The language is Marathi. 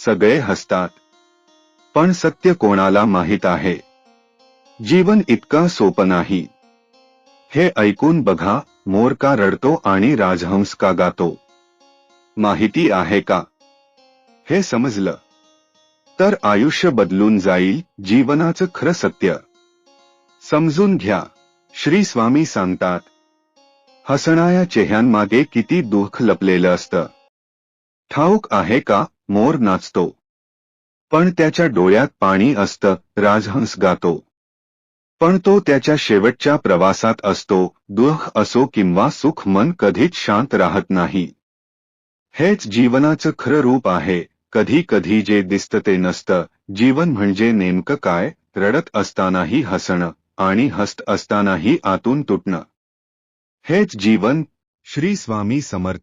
सगळे हसतात. पण सत्य कोणाला माहित आहे? जीवन इतका सोपं नाही. हे ऐकून बघा, मोर का रडतो आणि राजहंस का गातो? माहिती आहे का? हे समजलं तर आयुष्य बदलून जाईल. जीवनाचं खरं सत्य समजून घ्या. श्री स्वामी सांगतात, हसणाऱ्या चेहऱ्यांमागे किती दुःख लपलेलं असतं. ठाऊक आहे का? मोर नाचतो, पण त्याच्या डोळ्यात पाणी असतं. राजहंस गातो, पण तो त्याच्या शेवटच्या प्रवासात असतो. दुःख असो किंवा सुख, मन कधीच शांत राहत नाही. हेच जीवनाचं खरं रूप आहे. कधी कधी जे दिसतं ते नसतं. जीवन म्हणजे नेमकं काय? रडत असतानाही हसणं आणि हसत असतानाही आतून तुटणं. हेच जीवन. श्री स्वामी समर्थ.